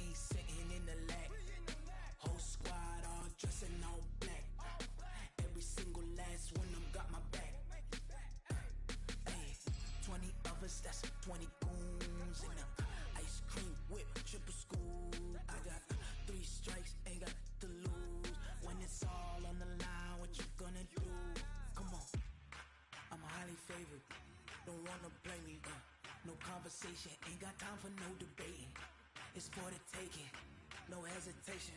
me sitting in the lag. Whole squad all dressing all black. Every single last one of them got my back. Hey, 20 of us, that's 20 goons in the ice cream whip, triple school. I got 3 strikes, ain't got to lose. When it's all on the line, what you gonna do? Come on, I'm highly favored. Don't wanna blame me, no conversation, ain't got time for no debating. It's for the taking, no hesitation.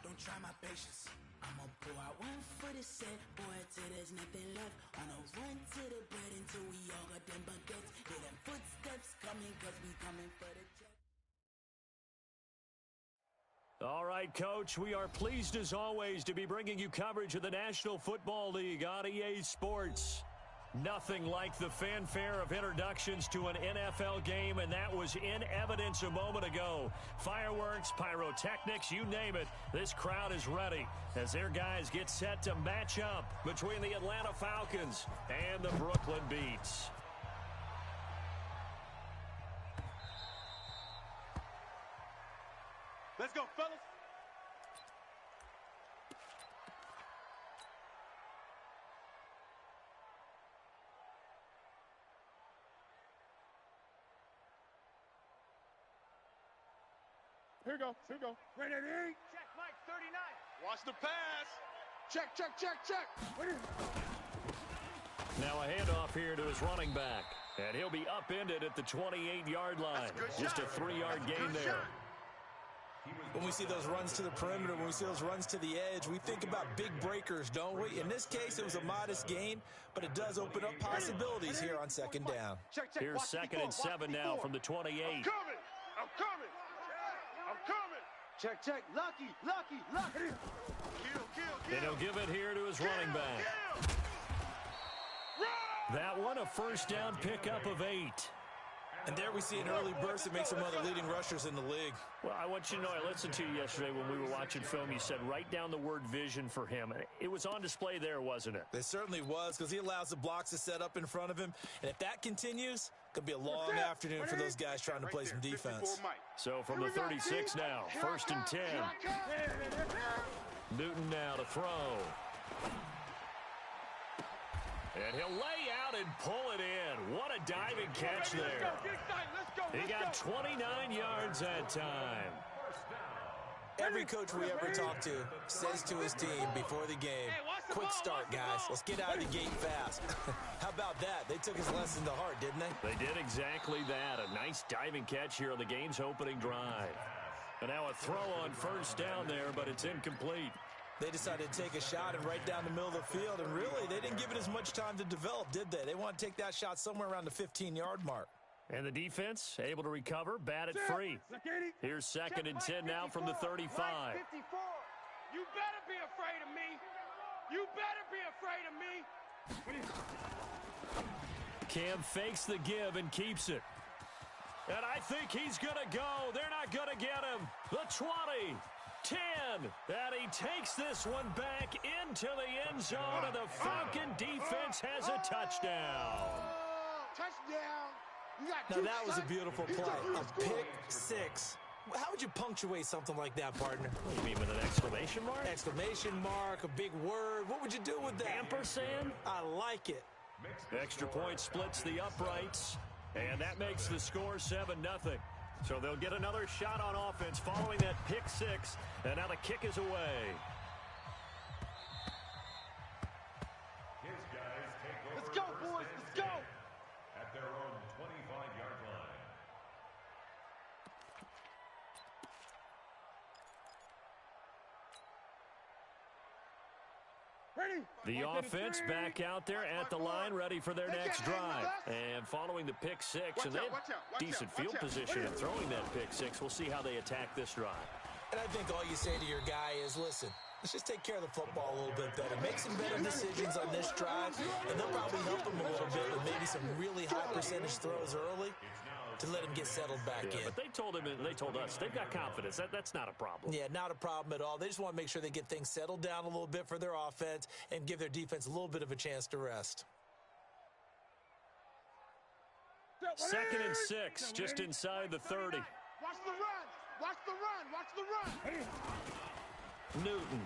Don't try my patience. I'ma pour out one for the set, boy, till there's nothing left. On a run to the bread until we all got them baguettes. Hear them footsteps coming, cause we coming for the check. All right, Coach, we are pleased as always to be bringing you coverage of the National Football League on EA Sports. Nothing like the fanfare of introductions to an NFL game, and that was in evidence a moment ago. Fireworks, pyrotechnics, you name it. This crowd is ready as their guys get set to match up between the Atlanta Falcons and the Brooklyn Beats. Let's go, fellas. Here we go. Here we go. Ready to eat. Check, Mike, 39. Watch the pass. Check, check, check, check. Now a handoff here to his running back. And he'll be upended at the 28-yard line. Just a 3-yard gain there. When we see those runs to the perimeter, when we see those runs to the edge, we think about big breakers, don't we? In this case, it was a modest gain, but it does open up possibilities here on second down. Here's 2nd and 7 now from the 28. I'm coming. I'm coming. I'm coming. Check, check. Lucky, lucky, lucky. Kill, kill, kill. And he'll give it here to his running back. That one, a first down pickup of 8. And there we see an early burst that makes him one of the leading rushers in the league. Well, I want you to know, I listened to you yesterday when we were watching film. You said write down the word vision for him. It was on display there, wasn't it? It certainly was, because he allows the blocks to set up in front of him. And if that continues, it could be a long afternoon for those guys trying to play some defense. So from the 36 now, 1st and 10. Newton now to throw. And he'll lay out and pull it in. What a diving catch there. He got 29 yards that time. Every coach we ever talk to says to his team before the game, quick start, guys. Let's get out of the gate fast. How about that? They took his lesson to heart, didn't they? They did exactly that. A nice diving catch here on the game's opening drive. And now a throw on first down there, but it's incomplete. They decided to take a shot and right down the middle of the field, and really, they didn't give it as much time to develop, did they? They want to take that shot somewhere around the 15-yard mark. And the defense able to recover, bat it free. Here's 2nd and 10 now from the 35. 54. You better be afraid of me. You better be afraid of me. Cam fakes the give and keeps it. And I think he's going to go. They're not going to get him. The 20. 10, and he takes this one back into the end zone, and the Falcon defense has a touchdown. Touchdown. Now, that was a beautiful play. A pick six. How would you punctuate something like that, partner? What do you mean, with an exclamation mark? Exclamation mark, a big word. What would you do with that? Ampersand? I like it. Extra point splits the uprights, and that makes the score 7-0. So they'll get another shot on offense following that pick six, and now the kick is away. Let's go, boys. Let's go. At their own 25-yard line. The offense back out there at the line, ready for their next drive. And following the pick six, and they have decent field position in throwing that pick six. We'll see how they attack this drive. And I think all you say to your guy is, listen, let's just take care of the football a little bit better. Make some better decisions on this drive, and they'll probably help him a little bit with maybe some really high percentage throws early to let him get settled back in. But they told him, and they told us, they've got confidence. That's not a problem. Yeah, not a problem at all. They just want to make sure they get things settled down a little bit for their offense and give their defense a little bit of a chance to rest. 2nd and 6, just inside the 30. Watch the run. Watch the run. Watch the run. Newton.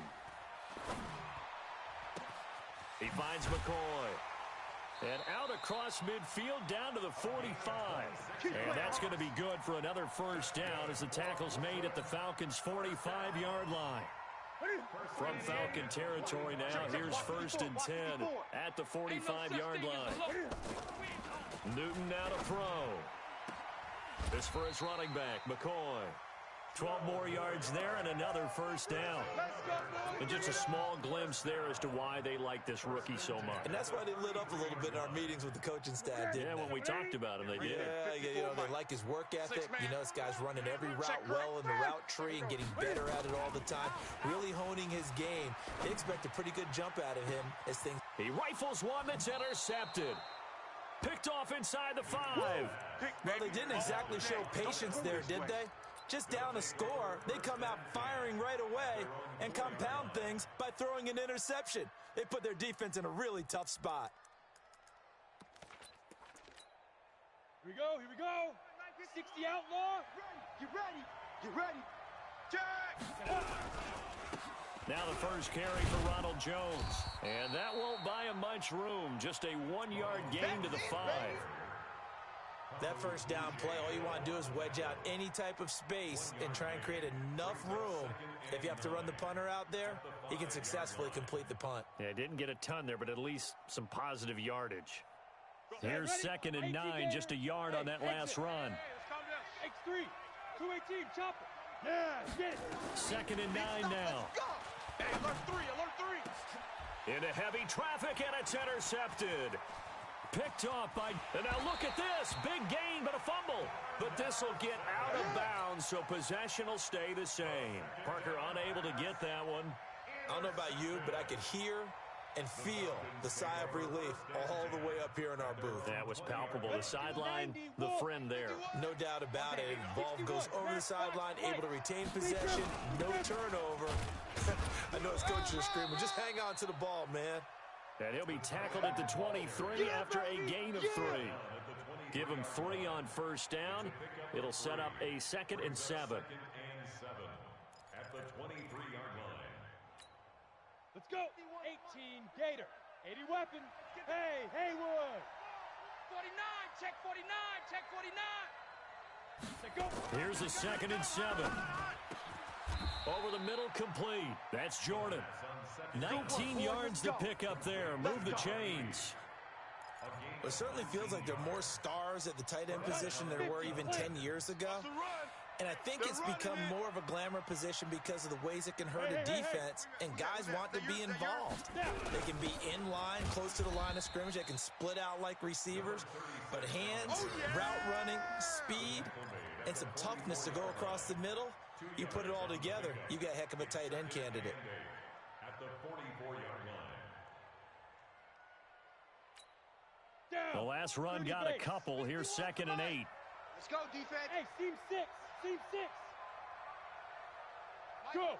He finds McCoy. And out across midfield down to the 45. And that's going to be good for another first down as the tackle's made at the Falcons' 45-yard line. From Falcon territory now, here's 1st and 10 at the 45-yard line. Newton now to throw. This for his running back, McCoy. 12 more yards there and another first down. And just a small glimpse there as to why they like this rookie so much. And that's why they lit up a little bit in our meetings with the coaching staff, didn't they? When we talked about him, they did. Yeah, you know, they like his work ethic. You know, this guy's running every route well in the route tree and getting better at it all the time, really honing his game. They expect a pretty good jump out of him as things. He rifles one that's intercepted. Picked off inside the 5. Well, they didn't exactly show patience there, did they? Just down a score, they come out firing right away and compound things by throwing an interception. They put their defense in a really tough spot. Here we go. 60 outlaw. Get ready. Check. Now the first carry for Ronald Jones. And that won't buy him much room. Just a 1-yard gain to the 5. That first down play, all you want to do is wedge out any type of space and try and create enough room. If you have to run the punter out there, he can successfully complete the punt. Yeah, didn't get a ton there, but at least some positive yardage. Here's 2nd and 9, just a yard on that last run. X3, 218, chop it. Yeah, get it. 2nd and 9 now. Hey, alert 3. Into heavy traffic, and it's intercepted. Picked off by, and now look at this. Big gain, but a fumble. But this will get out of bounds, so possession will stay the same. Parker unable to get that one. I don't know about you, but I could hear and feel the sigh of relief all the way up here in our booth. That was palpable. The sideline, the friend there. No doubt about it. Ball goes over the sideline, able to retain possession, no turnover. I know his coaches are screaming, just hang on to the ball, man. And he'll be tackled at the 23 after a gain of 3. Give him 3 on first down. It'll set up a 2nd and 7. At the 23-yard line. Let's go. 18, Gator. 80 weapon. Hey, Haywood. 49, check 49, check 49. Let's go. Here's a 2nd and 7. Over the middle, complete. That's Jordan. 19 yards to pick up there. Move the chains. It certainly feels like there are more stars at the tight end position than there were even 10 years ago. And I think it's become more of a glamour position because of the ways it can hurt a defense, and guys want to be involved. They can be in line, close to the line of scrimmage. They can split out like receivers. But hands, route running, speed, and some toughness to go across the middle, you put it all together, you got a heck of a tight end candidate. At the 44-yard line. The last run got a couple. Here's 2nd and 8. Let's go, defense. Hey, seam 6. Go.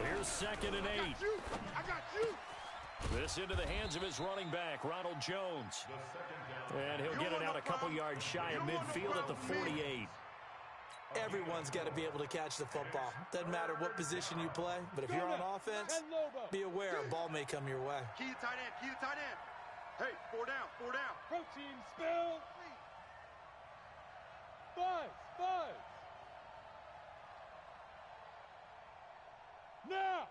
Here's 2nd and 8. I got you. This into the hands of his running back, Ronald Jones. And he'll get it out a couple yards shy of midfield at the 48. Everyone's got to be able to catch the football. Doesn't matter what position you play, but if you're on offense, be aware a ball may come your way. Key to tight end. Hey, 4 down. Protein spill. Buzz. Now.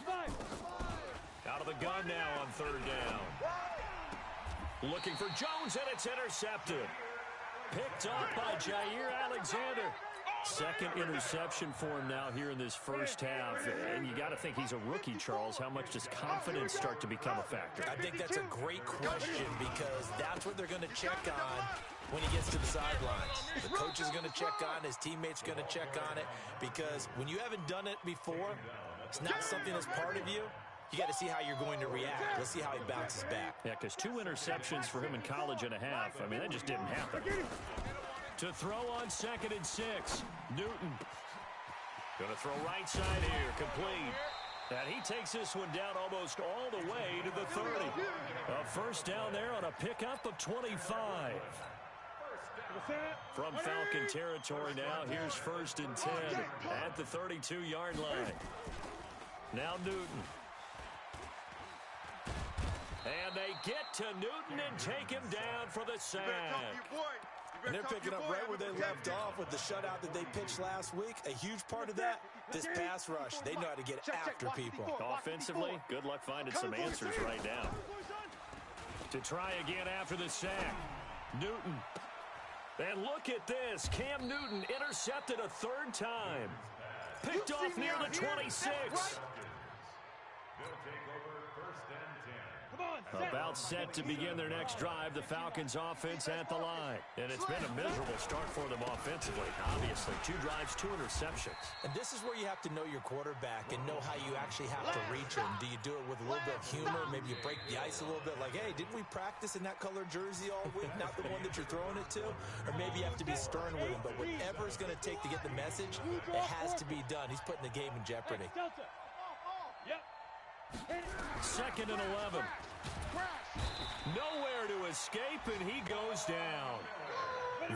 5. Out of the gun now on 3rd down. Looking for Jones, and it's intercepted. Picked off by Jair Alexander. 2nd interception for him now here in this first half. And you got to think he's a rookie, Charles. How much does confidence start to become a factor? I think that's a great question because that's what they're going to check on when he gets to the sidelines. The coach is going to check on, his teammates are going to check on it, because when you haven't done it before, it's not something that's part of you. You got to see how you're going to react. Let's see how he bounces back. Yeah, because 2 interceptions for him in college and a half. I mean, that just didn't happen. To throw on 2nd and 6. Newton. Going to throw right side here. Complete. And he takes this one down almost all the way to the 30. A first down there on a pickup of 25. From Falcon territory now, here's 1st and 10 at the 32-yard line. Now Newton. And they get to Newton and take him down for the sack. And they're picking up right where they left off with the shutout that they pitched last week. A huge part of that, this pass rush. They know how to get after people. Offensively, good luck finding some answers right now. To try again after the sack. Newton. And look at this. Cam Newton intercepted a 3rd time. Picked off near the 26. About set to begin their next drive, the Falcons offense at the line. And it's been a miserable start for them offensively. Obviously, 2 drives, 2 interceptions. And this is where you have to know your quarterback and know how you actually have to reach him. Do you do it with a little bit of humor? Maybe you break the ice a little bit like, hey, didn't we practice in that color jersey all week? Not the one that you're throwing it to? Or maybe you have to be stern with him. But whatever it's going to take to get the message, it has to be done. He's putting the game in jeopardy. 2nd and 11. Nowhere to escape, and he goes down.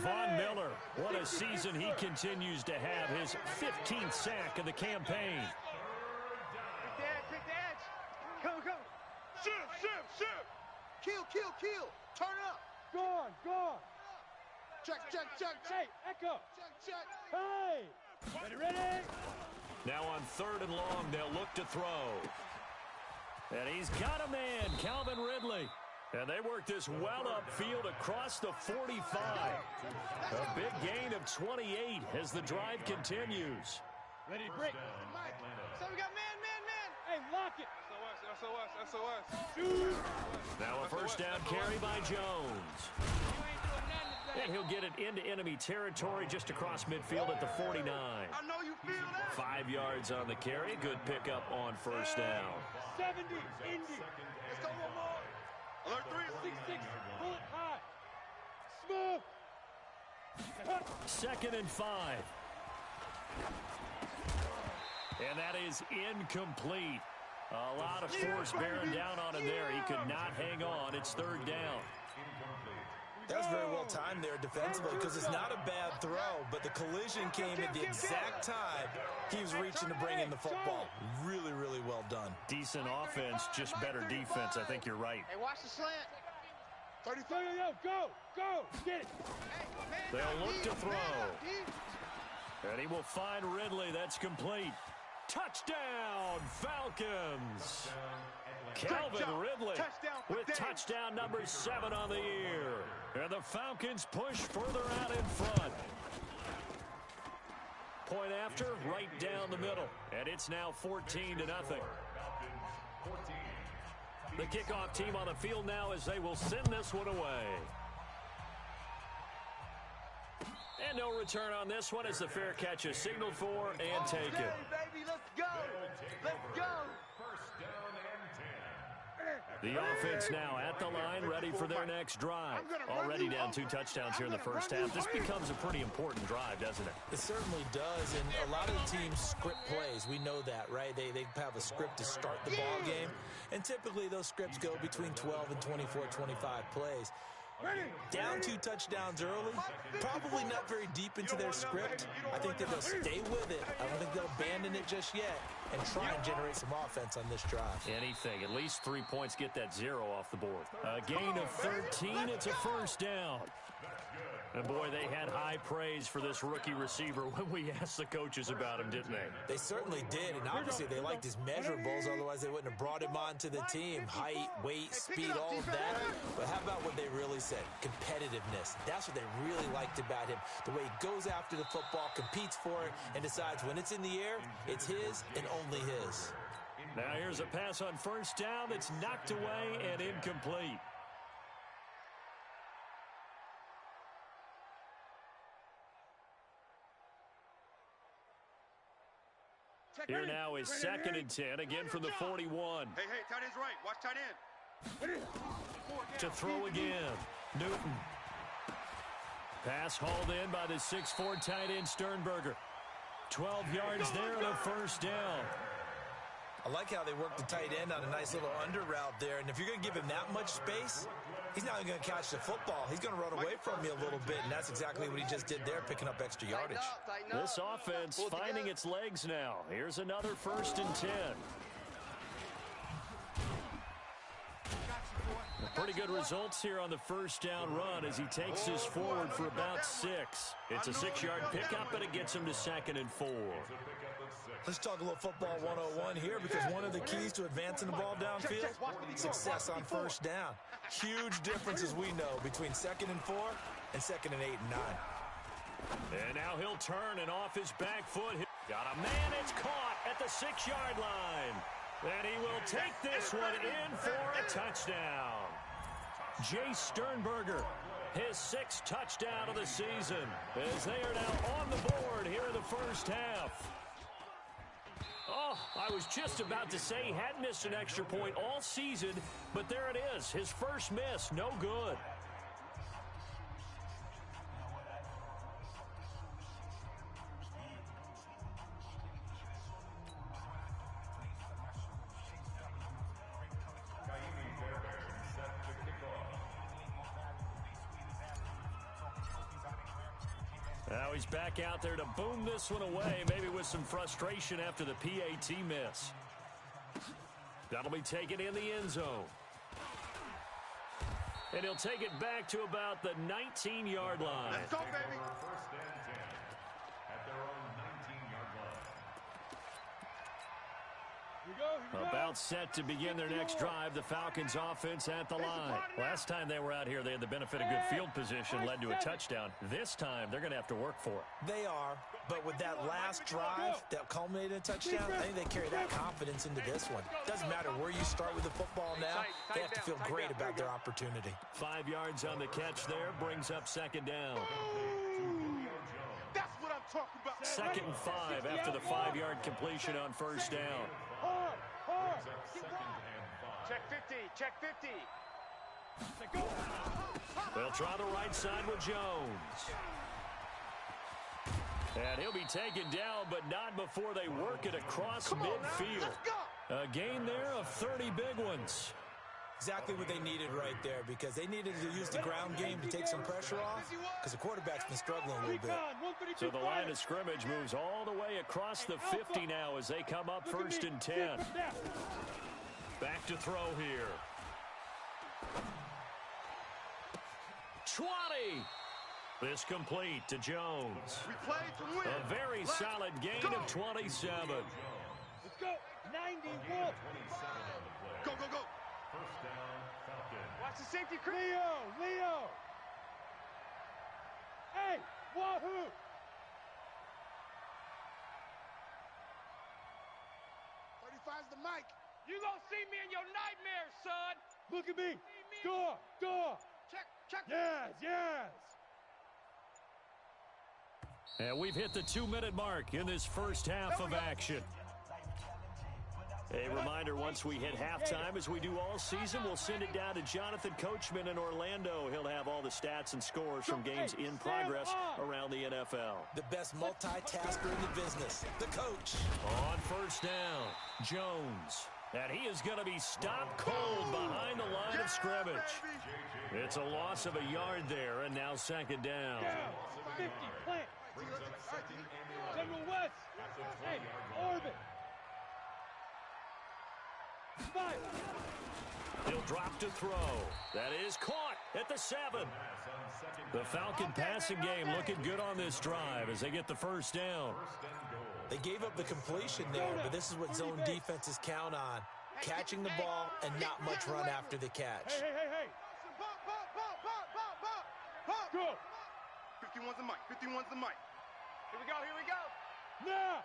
Von Miller, what a season he continues to have. His 15th sack of the campaign. Take the edge. Go. Shoot. Kill. Turn up. Gone. Check. Hey, Echo. Check. Hey. Ready. Now on 3rd and long, they'll look to throw. And he's got a man, Calvin Ridley. And they work this well upfield across the 45. A big gain of 28 as the drive continues. Ready to break. So we got man. Hey, lock it. SOS. Now a 1st down carry by Jones. And he'll get it into enemy territory just across midfield at the 49. I know you feel that. 5 yards on the carry. Good pickup on 1st down. 70, Indy. Let's go one more. Alert 3, 6, bullet high. Smooth. 2nd and 5. And that is incomplete. A lot of force bearing down on him there. He could not hang on. It's 3rd down. That was very well timed there defensively because it's not a bad throw, but the collision came at the exact time he was reaching to bring in the football. Really, really well done. Decent offense, just better defense. I think you're right. Hey, watch the slant. 33. Go. Get it. They'll look to throw. And he will find Ridley. That's complete. Touchdown, Falcons. Calvin Ridley with touchdown number 7 on the year. And the Falcons push further out in front. Point after, right down the middle. And it's now 14-0. The kickoff team on the field now as they will send this one away. And no return on this one as the fair catch is signaled for and taken. Baby, let's go. The offense now at the line, ready for their next drive. Already down 2 touchdowns here in the 1st half. This becomes a pretty important drive, doesn't it? It certainly does, and a lot of the teams script plays. We know that, right? They have a script to start the ball game, and typically those scripts go between 12 and 24, 25 plays. Down 2 touchdowns early, probably not very deep into their script. I think that they'll stay with it. I don't think they'll abandon it just yet and try and generate some offense on this drive. Anything. At least 3 points get that 0 off the board. A gain of 13. It's a 1st down. And boy, they had high praise for this rookie receiver when we asked the coaches about him, didn't they? They certainly did, and obviously they liked his measurables, otherwise they wouldn't have brought him onto the team. Height, weight, speed, all of that. But how about what they really said? Competitiveness. That's what they really liked about him. The way he goes after the football, competes for it, and decides when it's in the air, it's his and only his. Now here's a pass on 1st down that's knocked away and incomplete. Here now is 2nd and 10, again from the 41. Hey, tight end's right. Watch tight end. To throw again, Newton. Pass hauled in by the 6'4" tight end Sternberger. 12 yards there and a 1st down. I like how they work the tight end on a nice little under route there, and if you're going to give him that much space, He's not even going to catch the football. He's going to run away from me a little bit, and that's exactly what he just did there, picking up extra yardage. This offense finding its legs now. Here's another 1st and 10. Pretty good results here on the first down run as he takes this forward for about 6. It's a 6-yard pickup, but it gets him to 2nd and 4. Let's talk a little football 101 here, because one of the keys to advancing the ball downfield, success on first down. Huge difference, as we know, between 2nd and 4 and 2nd and 8 and 9. And now he'll turn and off his back foot. Got a man, it's caught at the 6-yard line. And he will take this one in for a touchdown. Jay Sternberger, his 6th touchdown of the season, as they are now on the board here in the first half. Oh, I was just about to say he hadn't missed an extra point all season, but there it is, his first miss, no good. Now he's back out there to boom this one away, maybe with some frustration after the PAT miss. That'll be taken in the end zone. And he'll take it back to about the 19-yard line. Let's go, baby. First and 10 at their own 19-yard line. About set to begin their next drive, the Falcons offense at the line. Last time they were out here, they had the benefit of good field position, led to a touchdown. This time, they're going to have to work for it. They are, but with that last drive that culminated in a touchdown, I think they carry that confidence into this one. Doesn't matter where you start with the football now, they have to feel great about their opportunity. 5 yards on the catch there, brings up 2nd down. That's what I'm talking about. 2nd and 5 after the 5-yard completion on first down. Check 50, check 50. They'll try the right side with Jones. And he'll be taken down, but not before they work it across midfield. A gain there of 30 big ones. Exactly what they needed right there, because they needed to use the ground game to take some pressure off, because the quarterback's been struggling a little bit. So the line of scrimmage moves all the way across the 50 now as they come up 1st and 10. Back to throw here. 20. This complete to Jones. We played to win. A very solid gain of 27. Let's go. 91. Go, go, go. First down, Falcons. Watch the safety. Leo. Hey, wahoo. The mic. You gonna see me in your nightmares, son. Look at me. Door. Check. Yes. And we've hit the 2-minute mark in this first half of action. A reminder, once we hit halftime, as we do all season, we'll send it down to Jonathan Coachman in Orlando. He'll have all the stats and scores from games in progress around the NFL. The best multitasker in the business, the coach. On first down, Jones. And he is going to be stopped cold behind the line of scrimmage. It's a loss of a yard there, and now 2nd down. 50, plant. General West. Hey, orbit. 5. He'll drop to throw. That is caught at the 7. The Falcon passing game looking good on this drive as they get the first down. They gave up the completion there, but this is what zone defenses count on. Catching the ball and not much run after the catch. Hey. Go. 51's the mic. Here we go. Now.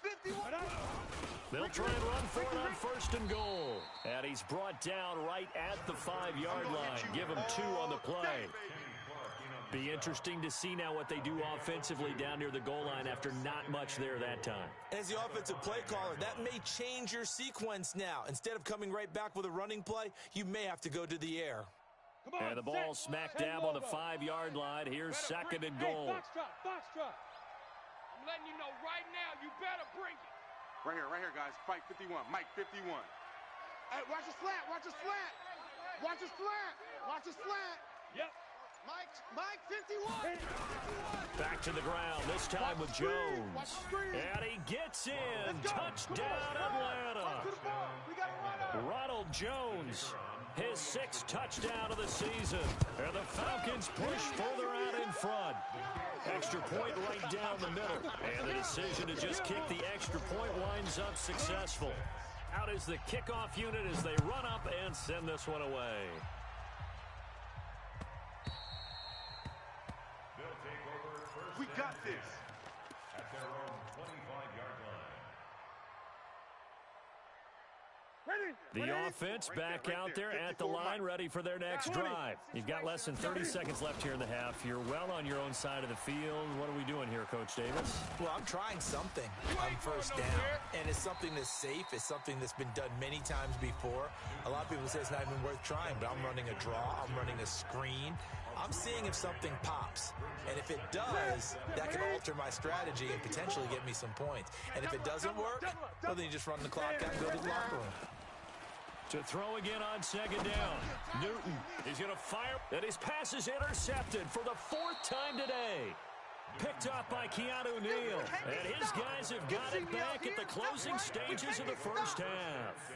51. They'll try and run for it on 1st and goal. And he's brought down right at the 5-yard line. Give him 2 on the play. Be interesting to see now what they do offensively down near the goal line after not much there that time. As the offensive play caller, that may change your sequence now. Instead of coming right back with a running play, you may have to go to the air. And the ball smack dab on the 5-yard line. Here's 2nd and goal. Foxtrot. I'm letting you know right now, you better bring it. Right here, guys. Fight 51. Mike 51. Hey, watch the slant. Watch the slant. Watch the slant. Yep. Mike, 51. Back to the ground, this time with Jones. And he gets in. Touchdown, Atlanta. Ronald Jones, his 6th touchdown of the season. And the Falcons push further out in front. Extra point right down the middle. And the decision to just kick the extra point winds up successful. Out is the kickoff unit as they run up and send this one away. We got this. At their own 25-yard line. The offense back out there at the line, ready for their next drive. You've got less than 30 seconds left here in the half. You're well on your own side of the field. What are we doing here, Coach Davis? Well, I'm trying something on first down, and it's something that's safe. It's something that's been done many times before. A lot of people say it's not even worth trying, but I'm running a draw. I'm running a screen. I'm seeing if something pops. And if it does, that can alter my strategy and potentially get me some points. And if it doesn't work, well, then you just run the clock out and go to the locker room. To throw again on second down. Newton is going to fire. And his pass is intercepted for the 4th time today. Picked up by Keanu Neal. And his guys have got it back at the closing stages of the first half.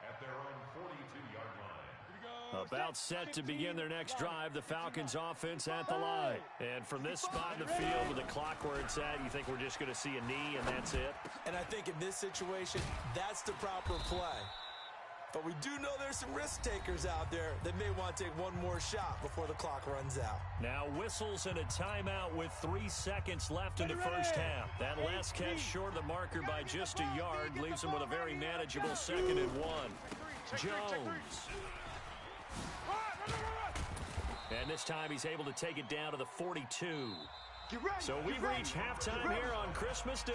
At their own 42-yard line. About set to begin their next drive, the Falcons offense at the line. And from this spot in the field with the clock where it's at, you think we're just going to see a knee and that's it? And I think in this situation, that's the proper play. But we do know there's some risk takers out there that may want to take one more shot before the clock runs out. Now whistles and a timeout with 3 seconds left in the first half. That last catch short of the marker by just a yard leaves him with a very manageable 2nd and 1. Jones. And this time he's able to take it down to the 42. So we've reached halftime here on Christmas Day.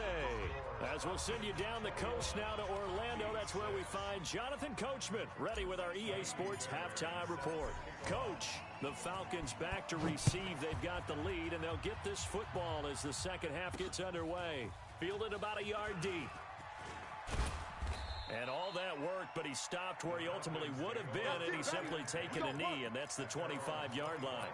As we'll send you down the coast now to Orlando, that's where we find Jonathan Coachman, ready with our EA Sports halftime report. Coach, the Falcons back to receive. They've got the lead, and they'll get this football as the second half gets underway. Fielded about a yard deep. And all that worked, but he stopped where he ultimately would have been, and he's simply taken a knee, and that's the 25-yard line.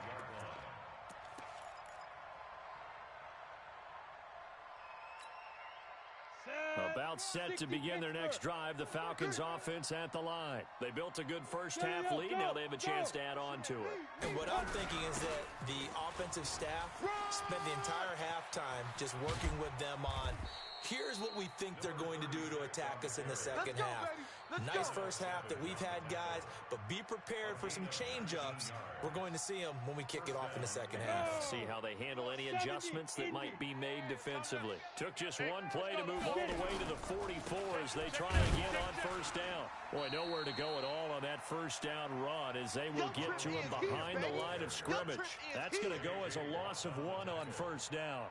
About set to begin their next drive, the Falcons offense at the line. They built a good first half lead. Now they have a chance to add on to it. And what I'm thinking is that the offensive staff spent the entire halftime just working with them on, here's what we think they're going to do to attack us in the second half. Nice first half that we've had, guys, but be prepared for some change-ups. We're going to see them when we kick it off in the second half. See how they handle any adjustments that might be made defensively. Took just one play to move all the way to the 44 as they try again on first down. Boy, nowhere to go at all on that first down run as they will get to him behind the line of scrimmage. That's going to go as a loss of 1 on first down.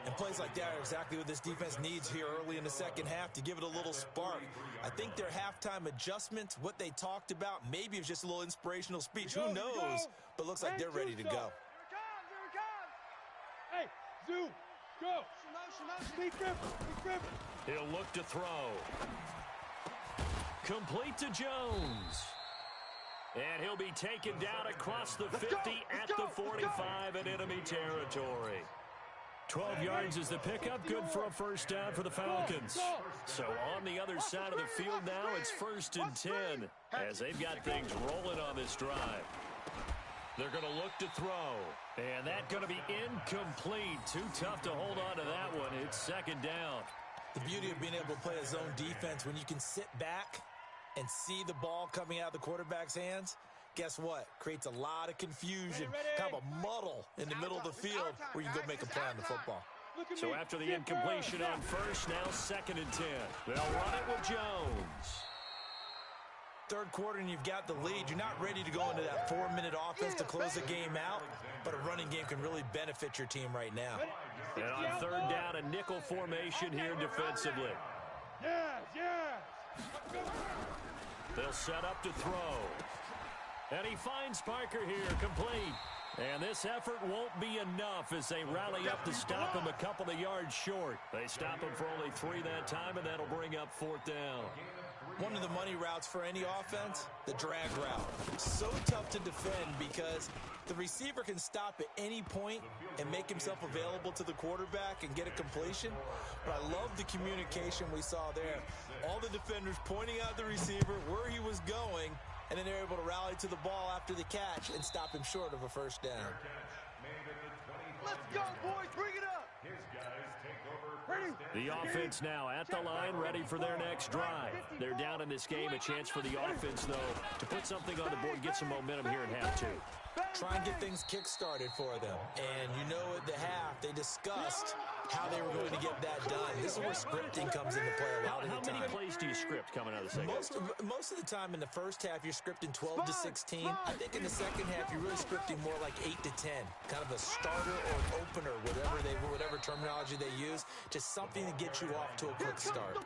And plays like that are exactly what this defense needs here early in the second half to give it a little spark. I think their halftime adjustments, what they talked about, maybe it was just a little inspirational speech. Who knows? But looks like they're ready to go. Here it comes. Hey, Zoo, go. Speak grip. He'll look to throw. Complete to Jones. And he'll be taken down across the 50 at the 45 in enemy territory. 12 yards is the pickup, good for a first down for the Falcons. So on the other side of the field now, it's 1st and 10 as they've got things rolling on this drive. They're going to look to throw, and that's going to be incomplete. Too tough to hold on to that one. It's 2nd down. The beauty of being able to play a zone defense, when you can sit back and see the ball coming out of the quarterback's hands, guess what? Creates a lot of confusion, kind of a muddle in the middle of the field where you can go make a play on the football. So after the incompletion on first, now 2nd and 10. They'll run it with Jones. Third quarter and you've got the lead. You're not ready to go into that 4-minute offense to close the game out, but a running game can really benefit your team right now. And on 3rd down, a nickel formation here defensively. Yes. They'll set up to throw. And he finds Parker here, complete. And this effort won't be enough as they rally up to stop him a couple of yards short. They stop him for only 3 that time, and that'll bring up 4th down. One of the money routes for any offense, the drag route. So tough to defend because the receiver can stop at any point and make himself available to the quarterback and get a completion. But I love the communication we saw there. All the defenders pointing out the receiver, where he was going, and then they're able to rally to the ball after the catch and stop him short of a first down. Let's go, boys. Bring it up. The offense now at the line, ready for their next drive. They're down in this game. A chance for the offense, though, to put something on the board, get some momentum here in half two. Try and get things kick-started for them. And you know at the half, they discussed how they were going to get that done. This is where scripting comes into play a lot of the time. How many plays do you script coming out of the second? Most of the time in the first half, you're scripting 12 to 16. I think in the second half, you're really scripting more like 8 to 10. Kind of a starter or an opener, whatever terminology they use. Just something to get you off to a quick start.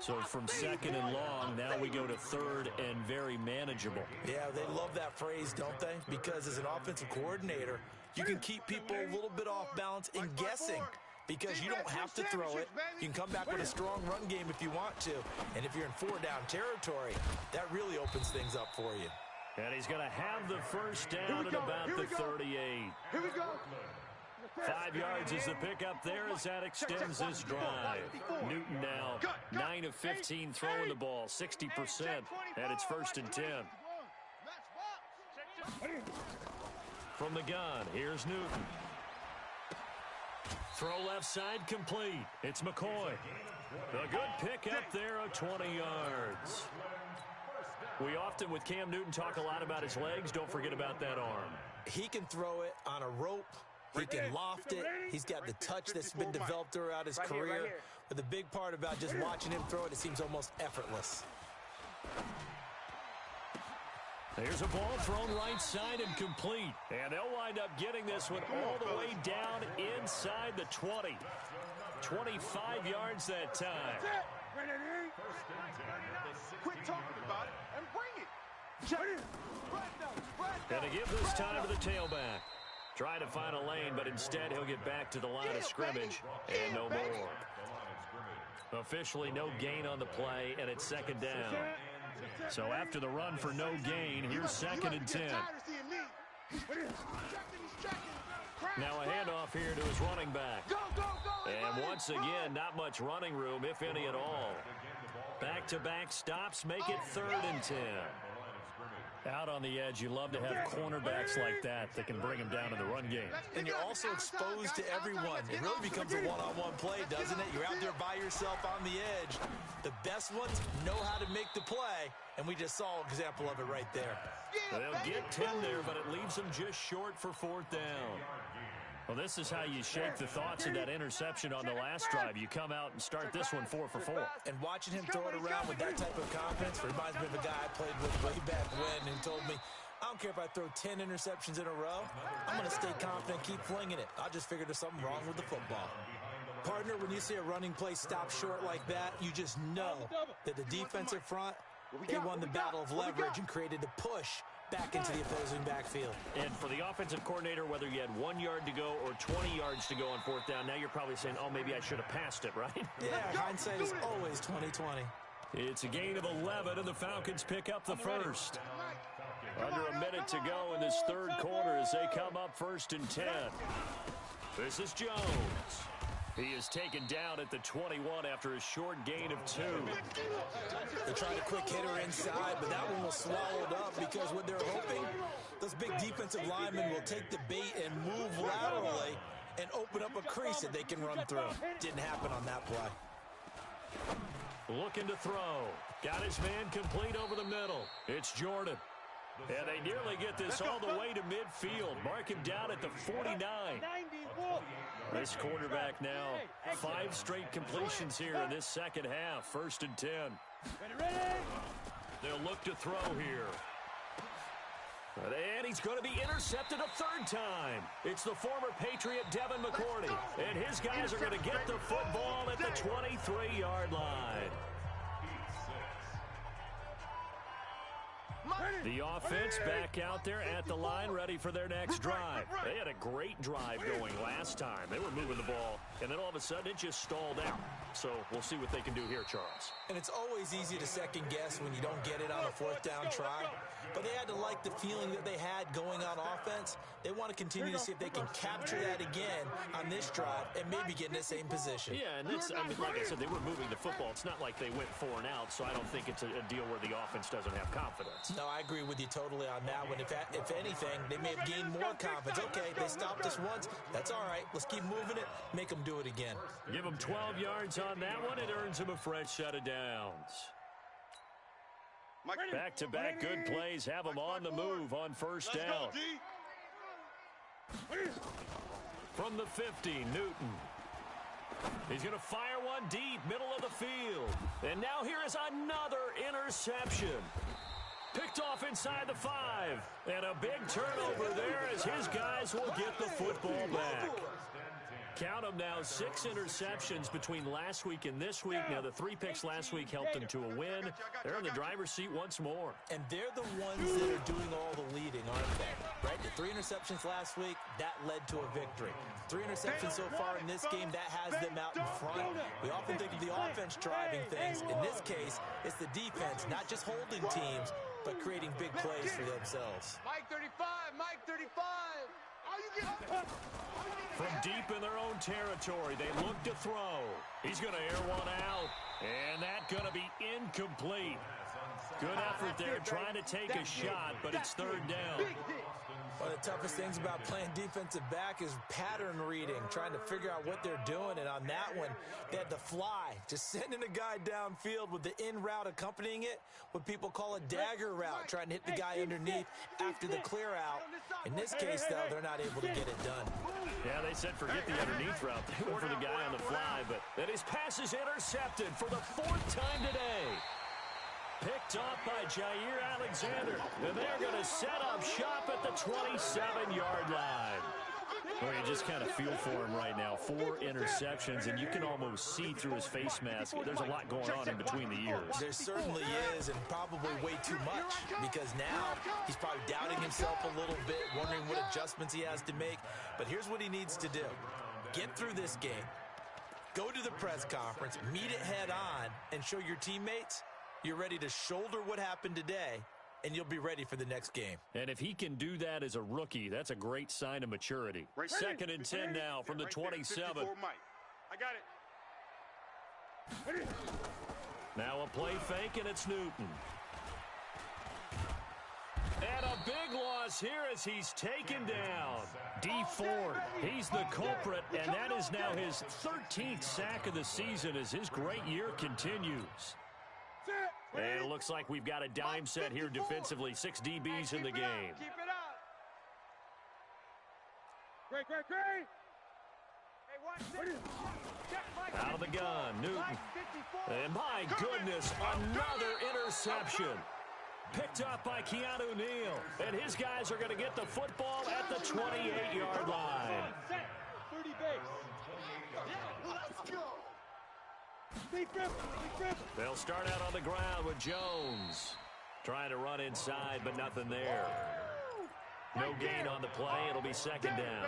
So from second and long, now we go to third and very manageable. Yeah, they love that phrase, don't they? Because as an offensive coordinator, you can keep people a little bit off balance in guessing. Because you don't have to throw it. You can come back with a strong run game if you want to. And if you're in 4-down territory, that really opens things up for you. And he's going to have the first down at about the 38. Here we go. 5 yards is the pickup there as that extends this drive. Newton now 9 of 15 throwing the ball, 60%, and it's 1st and 10. From the gun, here's Newton. Throw left side complete. It's McCoy. A good pickup there of 20 yards. We often, with Cam Newton, talk a lot about his legs. Don't forget about that arm. He can throw it on a rope. He can loft it. He's got the touch that's been developed throughout his career. But the big part about just watching him throw it seems almost effortless. There's a ball thrown right side and complete. And they'll wind up getting this one all the way down inside the 20. 25 yards that time. Quit talking about it and bring it. Gonna give this time to the tailback. Trying to find a lane, but instead he'll get back to the line of scrimmage and no more. Officially no gain on the play, and it's 2nd down. So after the run for no gain, here's 2nd and 10. Now a handoff here to his running back. And once again, not much running room, if any at all. Back-to-back stops make it 3rd and 10. Out on the edge, you love to have cornerbacks like that can bring them down in the run game. And you're also exposed to everyone. It really becomes a one-on-one play, doesn't it? You're out there by yourself on the edge. The best ones know how to make the play, and we just saw an example of it right there. They'll get 10 there, but it leaves them just short for 4th down. Well, this is how you shake the thoughts of that interception on the last drive. You come out and start this one 4 for 4. And watching him throw it around with that type of confidence reminds me of a guy I played with way back when who told me, I don't care if I throw 10 interceptions in a row. I'm going to stay confident, keep flinging it. I just figured there's something wrong with the football. Partner, when you see a running play stop short like that, you just know that the defensive front, they won the battle of leverage and created a push back into the opposing backfield. And for the offensive coordinator, whether you had 1 yard to go or 20 yards to go on 4th down, now you're probably saying, oh, maybe I should have passed it, right? Yeah, hindsight is always 20/20. It's a gain of 11, and the Falcons pick up the first. Under a minute to go in this 3rd quarter as they come up 1st and 10. This is Jones. He is taken down at the 21 after a short gain of 2. They tried a quick hitter inside, but that one was swallowed up because what they're hoping, those big defensive linemen will take the bait and move laterally and open up a crease that they can run through. Didn't happen on that play. Looking to throw. Got his man complete over the middle. It's Jordan. And they nearly get this all the way to midfield. Mark him down at the 49. This quarterback now, 5 straight completions here in this second half. 1st and 10. They'll look to throw here. And he's going to be intercepted a 3rd time. It's the former Patriot Devin McCourty. And his guys are going to get the football at the 23-yard line. The offense back out there at the line, ready for their next drive. They had a great drive going last time. They were moving the ball And then all of a sudden, it just stalled out. So we'll see what they can do here, Charles. And it's always easy to second guess when you don't get it on a fourth down try. But they had to like the feeling that they had going on offense. They want to continue to see if they can capture that again on this drive and maybe get in the same position. Yeah, and that's, I mean, like I said, they were moving the football. It's not like they went 4 and out, so I don't think it's a deal where the offense doesn't have confidence. No, I agree with you totally on that one. If anything, they may have gained more confidence. Okay, they stopped us once. That's all right. Let's keep moving it. Make them do it again. Give them 12 yards on that one. It earns them a fresh set of downs. Back-to-back good plays have them on the move on first down. From the 50, Newton. He's going to fire one deep, middle of the field. And now here is another interception. Picked off inside the 5. And a big turnover there as his guys will get the football back. Count them now, 6 interceptions between last week and this week. Now, the 3 picks last week helped them to a win. They're in the driver's seat once more. And they're the ones that are doing all the leading, aren't they? Right? The 3 interceptions last week, that led to a victory. 3 interceptions so far in this game, that has them out in front. We often think of the offense driving things. In this case, it's the defense, not just holding teams, but creating big plays for themselves. Mike 35, Mike 35. From deep in their own territory, they look to throw. He's going to air one out, and that's going to be incomplete. Good effort there, trying to take a shot, but it's 3rd down. One of the toughest things about playing defensive back is pattern reading, trying to figure out what they're doing. And on that one, they had the fly, just sending a guy downfield with the in route accompanying it, what people call a dagger route, trying to hit the guy underneath after the clear out. In this case, though, they're not able to get it done. Yeah, they said forget the underneath route. They went for the guy on the fly, but that his pass is intercepted for the 4th time today. Picked off by Jair Alexander, and they're going to set up shop at the 27-yard line. Well, you just kind of feel for him right now. 4 interceptions, and you can almost see through his face mask. There's a lot going on in between the ears. There certainly is, and probably way too much, because now he's probably doubting himself a little bit, wondering what adjustments he has to make. But here's what he needs to do. Get through this game. Go to the press conference, meet it head on, and show your teammates you're ready to shoulder what happened today, and you'll be ready for the next game. And if he can do that as a rookie, that's a great sign of maturity. 2nd and 10 now from the 27. I got it. Now a play fake, and it's Newton. And a big loss here as he's taken down. D. Ford, he's the culprit, and that is now his 13th sack of the season as his great year continues. And it looks like we've got a dime set here defensively. 6 DBs in the game. Keep it up. Great. Out of the gun, Newton. And my goodness, another interception. Picked up by Keanu Neal. And his guys are going to get the football at the 28-yard line. 30 base. Let's go. They'll start out on the ground with Jones. Trying to run inside, but nothing there. No gain on the play. It'll be 2nd down.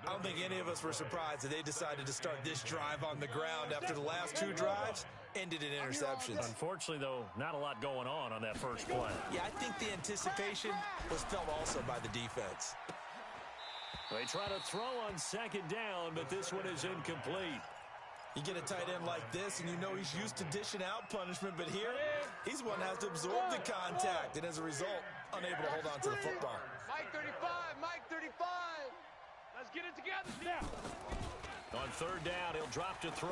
I don't think any of us were surprised that they decided to start this drive on the ground after the last 2 drives ended in interceptions. Unfortunately, though, not a lot going on that first play. Yeah, I think the anticipation was felt also by the defense. They try to throw on 2nd down, but this one is incomplete. You get a tight end like this, and you know he's used to dishing out punishment, but here, he's the one that has to absorb the contact, and as a result, unable to hold on to the football. Mike 35. Let's get it together. Yeah. On 3rd down, he'll drop to throw.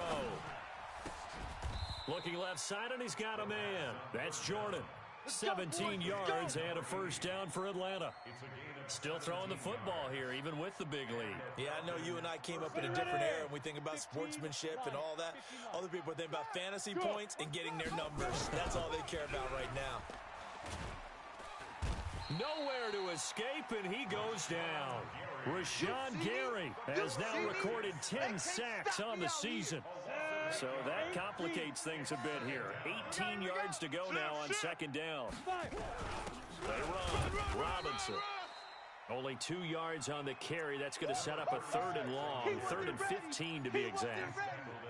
Looking left side, and he's got a man. That's Jordan. 17 yards and a 1st down for Atlanta. Still throwing the football here, even with the big lead. Yeah, I know you and I came up in a different era, and we think about sportsmanship and all that. Other people think about fantasy points and getting their numbers. That's all they care about right now. Nowhere to escape, and he goes down. Rashawn Gary has now recorded 10 sacks on the season. So that complicates things a bit here. 18 yards to go now on 2nd down. They run. Robinson. Only 2 yards on the carry. That's going to set up a 3rd and long, 3rd and 15 to be exact.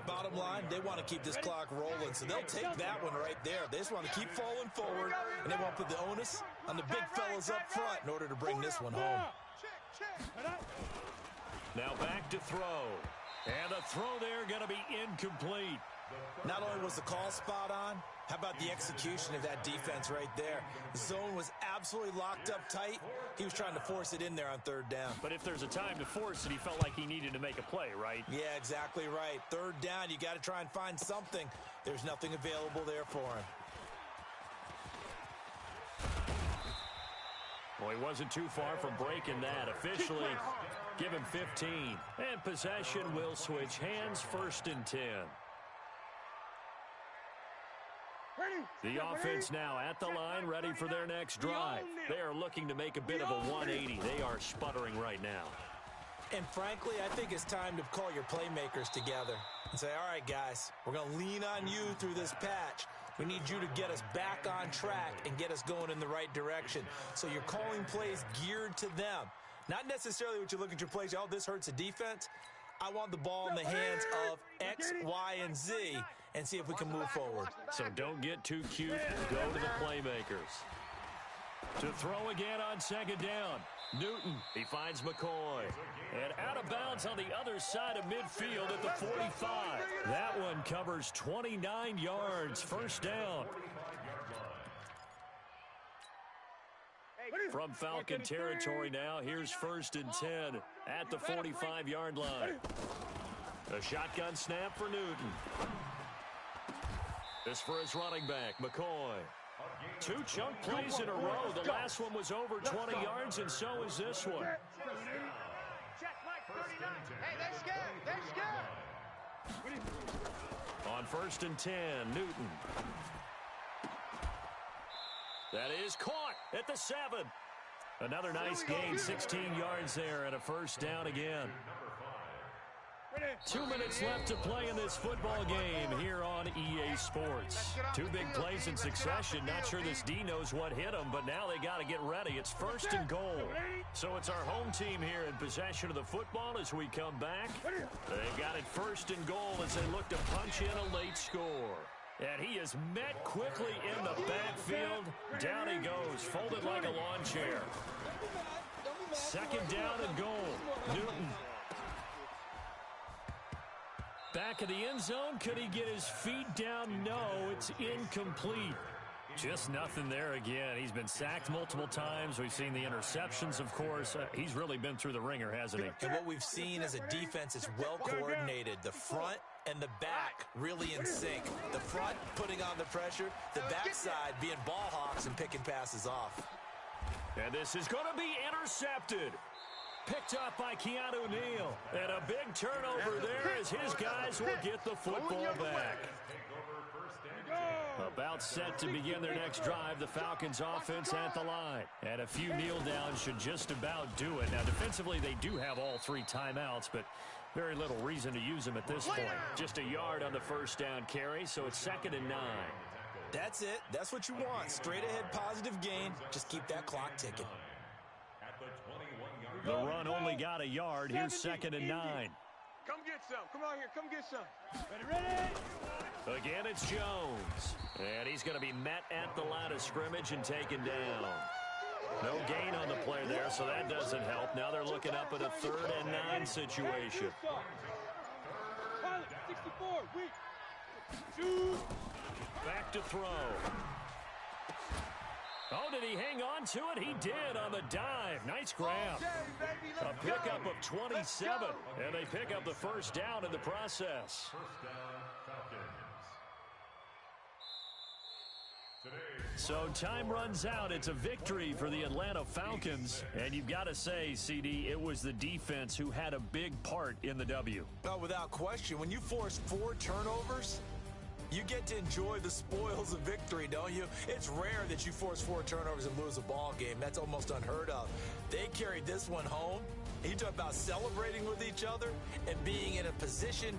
Bottom line, they want to keep this clock rolling, so they'll take that one right there. They just want to keep falling forward, and they won't put the onus on the big fellas up front in order to bring this one home. Now back to throw. And the throw there going to be incomplete. Not only was the call spot on, how about the execution of that defense right there? The zone was absolutely locked up tight. He was trying to force it in there on 3rd down. But if there's a time to force it, he felt like he needed to make a play, right? Yeah, exactly right. 3rd down, you got to try and find something. There's nothing available there for him. Well, he wasn't too far from breaking that. Officially, give him 15. And possession will switch hands, 1st and 10. The offense now at the line, ready for their next drive. They are looking to make a bit of a 180. They are sputtering right now. And frankly, I think it's time to call your playmakers together and say, all right, guys, we're going to lean on you through this patch. We need you to get us back on track and get us going in the right direction. So you're calling plays geared to them. Not necessarily what you look at your plays, oh, this hurts the defense. I want the ball in the hands of X, Y, and Z and see if we can move forward. So don't get too cute. Go to the playmakers. To throw again on 2nd down. Newton, he finds McCoy. And out of bounds on the other side of midfield at the 45. That one covers 29 yards. 1st down. From Falcon territory now, here's 1st and 10 at the 45-yard line. A shotgun snap for Newton. This for his running back, McCoy. 2 chunk plays in a row. The last one was over 20 yards, and so is this one. Check Mike 39. Hey, that's good. That's good. On 1st and 10, Newton. That is caught at the 7. Another nice gain, 16 yards there, and a 1st down again. 2 minutes left to play in this football game here on EA Sports. 2 big plays in succession. Not sure this D knows what hit them, but now they got to get ready. It's 1st and goal. So it's our home team here in possession of the football as we come back. They've got it 1st and goal as they look to punch in a late score. And he is met quickly in the backfield. Down he goes, folded like a lawn chair. 2nd down and goal. Newton. Back of the end zone. Could he get his feet down? No, it's incomplete. Just nothing there again. He's been sacked multiple times. We've seen the interceptions, of course. He's really been through the ringer, hasn't he? And what we've seen is a defense that's well coordinated. The front and the back really in sync. The front putting on the pressure. The backside being ball hawks and picking passes off. And this is going to be intercepted. Picked up by Keanu Neal. And a big turnover there as his guys will get the football back. About set to begin their next drive, the Falcons offense at the line. And a few kneel downs should just about do it. Now, defensively, they do have all 3 timeouts, but very little reason to use them at this point. Just a yard on the 1st down carry, so it's 2nd and 9. That's it. That's what you want. Straight ahead positive gain. Just keep that clock ticking. The run only got a yard. Here's 2nd and 9. Come get some. Come on here. Come get some. Ready? Again, it's Jones. And he's going to be met at the line of scrimmage and taken down. No gain on the play there, so that doesn't help. Now they're looking up at a 3rd and 9 situation. 64. Back to throw. Oh, did he hang on to it? He did on the dive. Nice grab. A pickup of 27, and they pick up the 1st down in the process. 1st down, Falcons. So time runs out. It's a victory for the Atlanta Falcons. And you've got to say, CD, it was the defense who had a big part in the W. Oh, without question. When you force 4 turnovers, you get to enjoy the spoils of victory, don't you? It's rare that you force 4 turnovers and lose a ball game. That's almost unheard of. They carried this one home. You talk about celebrating with each other and being in a position